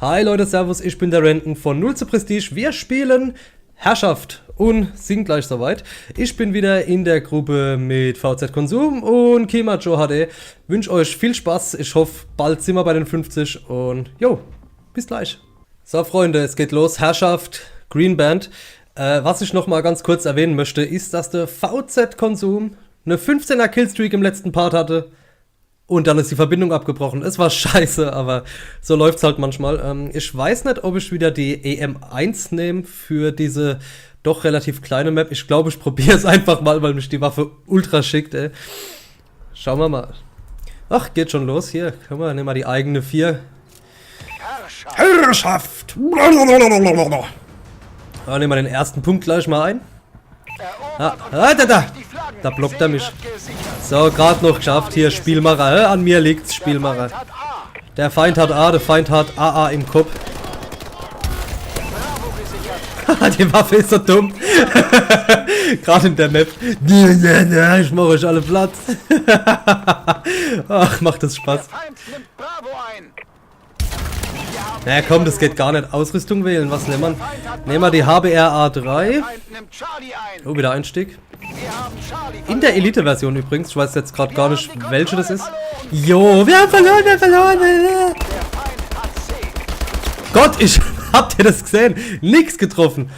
Hi Leute, servus, ich bin der Renten von 0 zu Prestige. Wir spielen Herrschaft und sind gleich soweit. Ich bin wieder in der Gruppe mit VZ Konsum und Kimajo HD. Wünsche euch viel Spaß, ich hoffe bald sind wir bei den 50 und jo, bis gleich. So Freunde, es geht los, Herrschaft, Green Band. Was ich noch mal ganz kurz erwähnen möchte, ist, dass der VZ Konsum eine 15er Killstreak im letzten Part hatte. Und dann ist die Verbindung abgebrochen. Es war scheiße, aber so läuft's halt manchmal. Ich weiß nicht, ob ich wieder die EM1 nehme für diese doch relativ kleine Map. Ich glaube, ich probiere es einfach mal, weil mich die Waffe ultra schickt, ey. Schauen wir mal. Ach, geht schon los. Hier, können wir, nehmen wir die eigene 4. Herrschaft! Ah, nehmen wir den ersten Punkt gleich mal ein. Da blockt er mich. So, gerade noch geschafft. Hier, Spielmacher. An mir liegt's, Spielmacher. Der Feind hat A, der Feind hat AA im Kopf. Die Waffe ist so dumm. Gerade in der Map. Ich mache euch alle Platz. Ach, macht das Spaß. Na komm, das geht gar nicht. Ausrüstung wählen, was nehmen wir? Nehmen wir die HBR A3. Oh, wieder Einstieg. In der Elite-Version übrigens. Ich weiß jetzt gerade gar nicht, welche das ist. Jo, wir haben verloren, wir haben verloren. Gott, habt ihr das gesehen? Nix getroffen.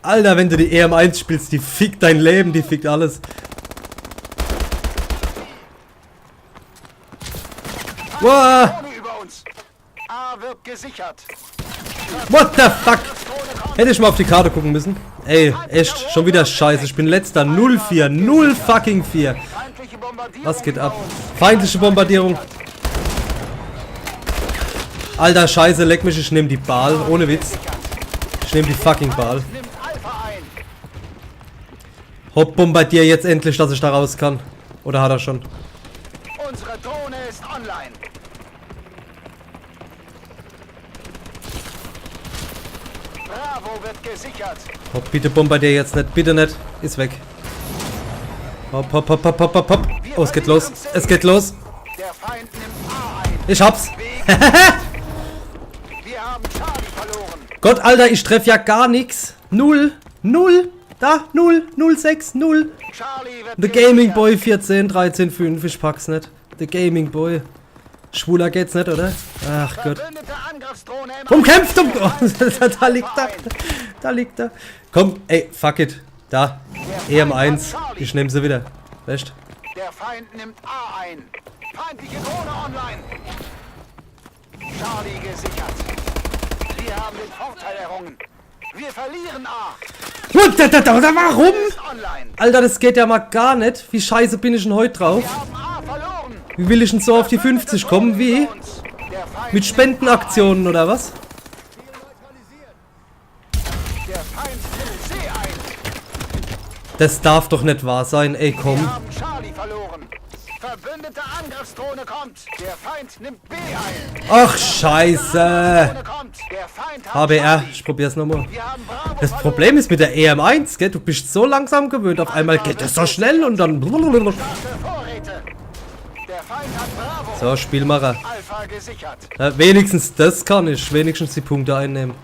Alter, wenn du die EM1 spielst, die fickt dein Leben, die fickt alles. Wow. Wird gesichert. What the fuck? Hätte ich mal auf die Karte gucken müssen. Ey, echt, schon wieder scheiße. Ich bin letzter. 0-4. 0 fucking 4. Was geht ab? Feindliche Bombardierung. Alter, scheiße, leck mich. Ich nehme die Ball. Ohne Witz. Ich nehme die fucking Ball. Hopp, bombardier jetzt endlich, dass ich da raus kann. Oder hat er schon? Unsere Drohne ist online. Bravo wird gesichert. Hopp, bitte bombardier jetzt nicht, bitte nicht. Ist weg. Hopp, hopp, hopp, hopp, hopp, hopp, hopp. Oh, es geht los. Es geht los. Der Feind nimmt A ein. Ich hab's. Wir haben Charlie verloren. Gott, Alter, ich treff ja gar nichts. 0, 0, da, 0, 0, 6, 0. The Gaming Boy 14, 13, 5. Ich pack's nicht. The Gaming Boy. Schwuler geht's nicht, oder? Ach Gott. Umkämpft! Oh, da liegt er. Da liegt er. Komm, ey, fuck it. Da. EM1. Ich nehme sie wieder. Recht. Der Feind nimmt A ein. Feindliche Drohne online. Charlie gesichert. Wir haben den Vorteil errungen. Wir verlieren A. Warum? Alter, das geht ja mal gar nicht. Wie scheiße bin ich denn heute drauf? Wie will ich denn so auf die 50 kommen? Wie? Mit Spendenaktionen oder was? Das darf doch nicht wahr sein, ey, komm. Ach, scheiße. HBR, ich probier's nochmal. Das Problem ist mit der EM1, gell? Du bist so langsam gewöhnt. Auf einmal geht das so schnell und dann... So, Spielmacher. Ja, wenigstens das kann ich. Wenigstens die Punkte einnehmen.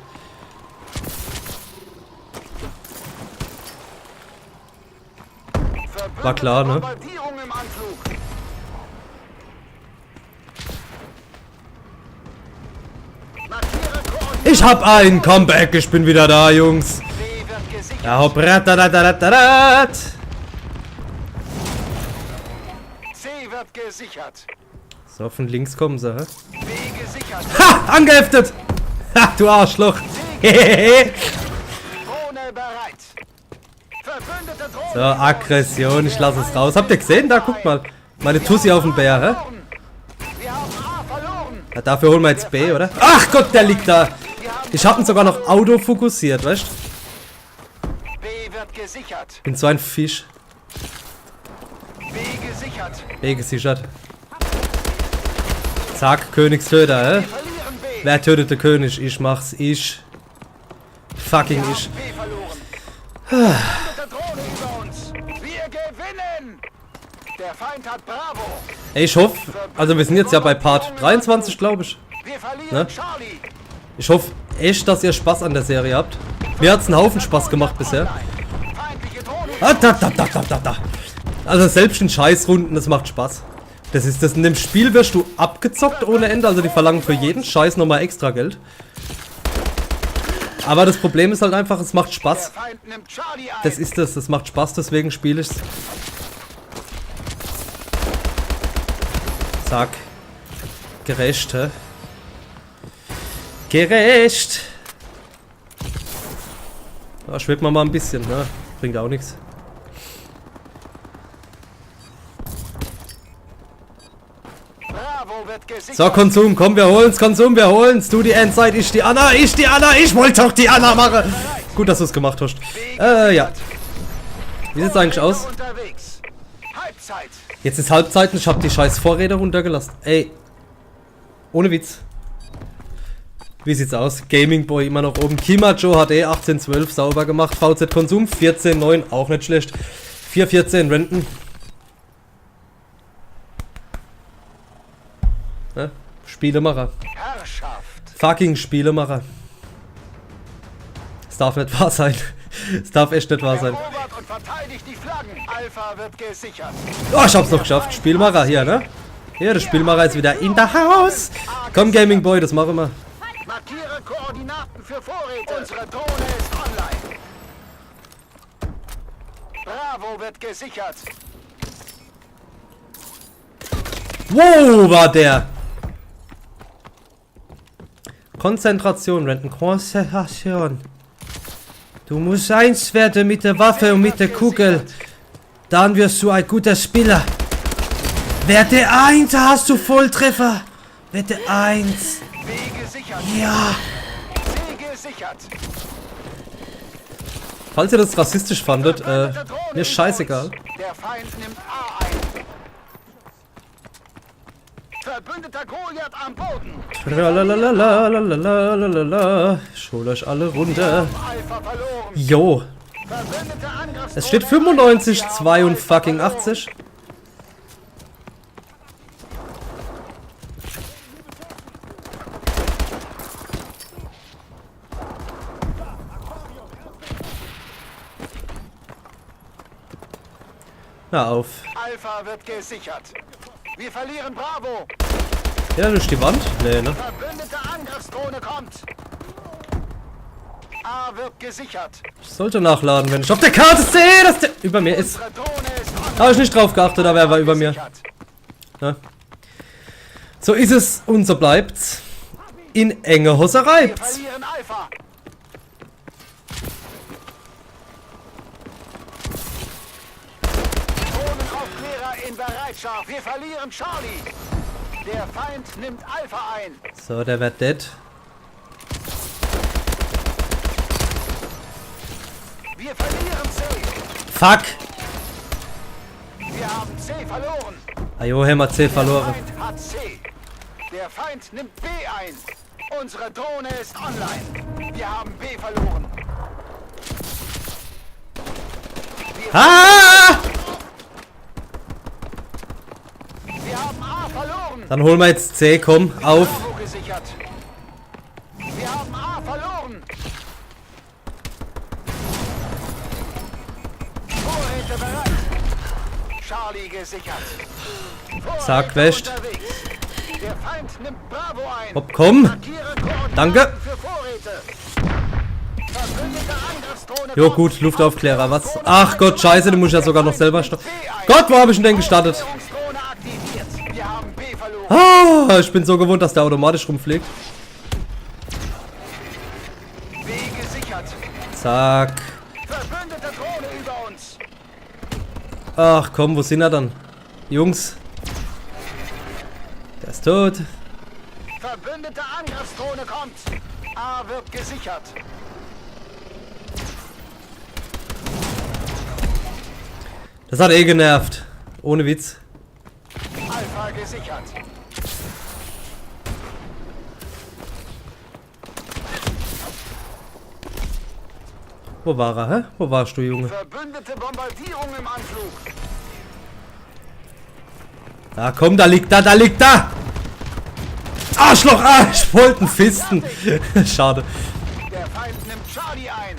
War klar, ne? Ich hab ein Comeback. Ich bin wieder da, Jungs. Ja, hopp. Gesichert. So, von links kommen sie, hä? Ha! Angeheftet! Ha! Du Arschloch! So, Aggression, ich lasse es raus. Habt ihr gesehen? Da, guckt mal. Meine Tussi auf den Bär, hä? Ja, dafür holen wir jetzt B, oder? Ach Gott, der liegt da! Ich hab ihn sogar noch autofokussiert, weißt du? Bin so ein Fisch. B gesichert. Zack, Königstöter, hä? Wer tötet den König? Ich mach's, ich. Fucking ich. Ey, ich hoffe, also wir sind jetzt ja bei Part 23, glaube ich. Wir verlieren Ne? Charlie. Ich hoffe echt, dass ihr Spaß an der Serie habt. Mir hat's einen Haufen Spaß gemacht bisher. Feindliche Drohne. Ah, da. Also selbst in Scheißrunden, das macht Spaß. Das ist das. In dem Spiel wirst du abgezockt ohne Ende. Also die verlangen für jeden Scheiß nochmal extra Geld. Aber das Problem ist halt einfach, es macht Der Spaß. Feind nimmt Charlie ein. Das ist das. Das macht Spaß, deswegen spiele ich's. Zack. Gerecht, hä? Gerecht! Da schwebt man mal ein bisschen, ne? Bringt auch nichts. Bravo wird gesichert. So, Konsum, komm, wir holen's, Konsum, wir holen's. Du die Endzeit, ich die Anna, ich wollte doch die Anna machen. Gut, dass du es gemacht hast. Ja. Wie sieht's eigentlich aus? Unterwegs. Halbzeit. Jetzt ist Halbzeit und ich hab die scheiß Vorräte runtergelassen. Ey. Ohne Witz. Wie sieht's aus? Gaming Boy immer noch oben. Kimajo HD 1812 sauber gemacht. VZ Konsum 14.9 auch nicht schlecht. 4.14 Renten. Ne? Spielemacher. Herrschaft. Fucking Spielemacher. Es darf nicht wahr sein. Es darf echt nicht wahr sein. Erobert und verteidigt die Flaggen. Alpha wird gesichert. Oh, ich hab's noch geschafft. Spielmacher hier, ne? Hier, der Spielmacher ist wieder in der Haus. Komm, Gaming Boy, das machen wir. Markiere Koordinaten für Vorräte. Unsere Drohne ist online. Bravo wird gesichert. Wow, war der. Konzentration, Renten. Konzentration. Du musst eins werden mit der Waffe und mit der Kugel. Dann wirst du ein guter Spieler. Werte 1, da hast du Volltreffer. Werte 1. B gesichert. Ja. C gesichert. Falls ihr das rassistisch fandet, mir ist scheißegal. Der Feind nimmt A ein. Verbündeter Goliath am Boden. Tralalalalalalalalala. Ich hol euch alle runter. Alpha verloren. Jo. Verbündete Angriffsdrohne. Es steht 95, 2 und fucking 80. Na auf. Alpha wird gesichert. Wir verlieren Bravo. Ja, durch die Wand? Nee, ne? Verbündete Angriffsdrohne kommt. A wird gesichert. Ich sollte nachladen, wenn ich auf der Karte sehe, dass der über mir ist. Unsere Drohne ist online. Habe ich nicht drauf geachtet, aber er war über mir. Gesichert. Ne? So ist es und so bleibt's. In enge Hose Wir reibt's. verlieren Alpha. Drohnenaufklärer in Bereitschaft. Wir verlieren Charlie. Der Feind nimmt Alpha ein. So, der wird dead. Wir verlieren C. Fuck. Wir haben C verloren. Ajo, haben wir C verloren. Der Feind hat C. Der Feind nimmt B ein. Unsere Drohne ist online. Wir haben B verloren. Ah! Wir haben A verloren. Dann holen wir jetzt C, komm, auf. Bravo gesichert. Wir haben A verloren. Vorräte bereit. Charlie gesichert. Vorräte Zack, wäscht. unterwegs. Der Feind nimmt Bravo ein. Hopp, komm. Markiere Koordinaten Danke. für Vorräte. Verbündete Angriffsdrohne Jo, kommt. gut, Luftaufklärer, was? Ach Gott, scheiße, den muss ich ja sogar noch selber starten. Gott, wo habe ich denn den gestartet? Aufklärungsdrohne aktiviert. Wir haben B verloren. Ah, ich bin so gewohnt, dass der automatisch rumfliegt. B gesichert. Zack. Verbündete Drohne über uns. Ach komm, wo sind er dann? Jungs. Der ist tot. Verbündete Angriffsdrohne kommt. A wird gesichert. Das hat eh genervt. Ohne Witz. Alpha gesichert. Wo war er, hä? Wo warst du, Junge? Verbündete Bombardierung im Anflug. Da komm, da liegt er, da liegt er! Arschloch! Ah, ich wollte einen Fisten. Schade. Der Feind nimmt Charlie ein.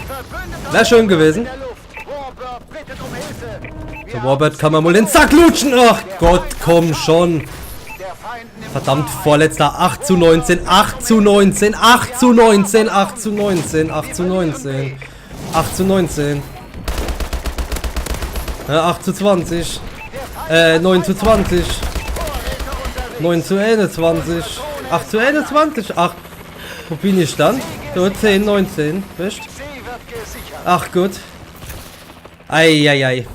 Verbündete Wäre schön gewesen. in der Luft. Warbird bittet um Hilfe. Der Warbird kann man mal den Sack lutschen. Ach Gott, komm schon. Der Feind nimmt Verdammt, vorletzter. 8 zu 19, 8 zu 19, 8 zu 19, 8 zu 19, 8 zu 19, 8 zu 19. Ja, 8 zu 20. 9 zu 20. 9 zu 21. 8 zu 21. Ach, wo bin ich dann? So, 10, 19. Wisst? See wird gesichert. Ach gut. Eieiei.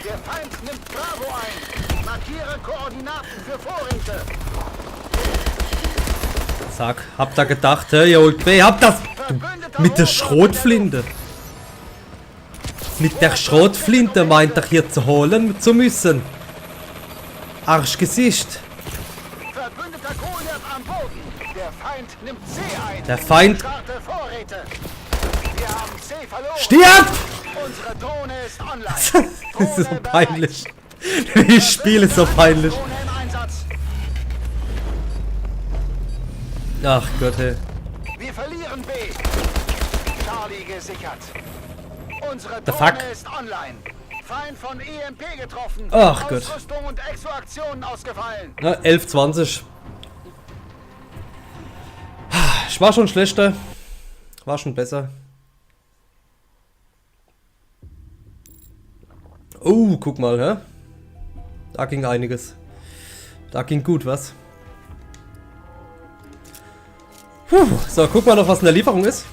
Der Feind nimmt Bravo ein. Markiere Koordinaten für Vorräte. Zack, habt ihr gedacht, hä? Ihr holt B, habt das. Du, mit der Schrotflinte. Mit der Schrotflinte meint er hier zu holen zu müssen. Arschgesicht. Verbündeter Goliath am Boden. Der Feind nimmt C ein. Der Feind Starte Vorräte. Wir haben C verloren. stirbt! Unsere Drohne ist online. Das ist so Drohne peinlich. Ich spiele so peinlich. Drohne im Einsatz. Ach Gott, hey. Wir verlieren B. Charlie gesichert. Unsere The Drohne fuck? ist online. Feind von EMP getroffen. Ach Gott. Ausrüstung und Exo-Aktionen ausgefallen. Ja, 11, 20. Ich war schon schlechter. War schon besser. Oh, guck mal, hä? Da ging einiges. Da ging gut was. Puh, so, guck mal noch, was in der Lieferung ist.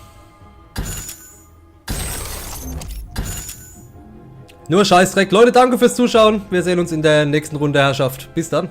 Nur Scheißdreck. Leute, danke fürs Zuschauen. Wir sehen uns in der nächsten Runde, Herrschaft. Bis dann.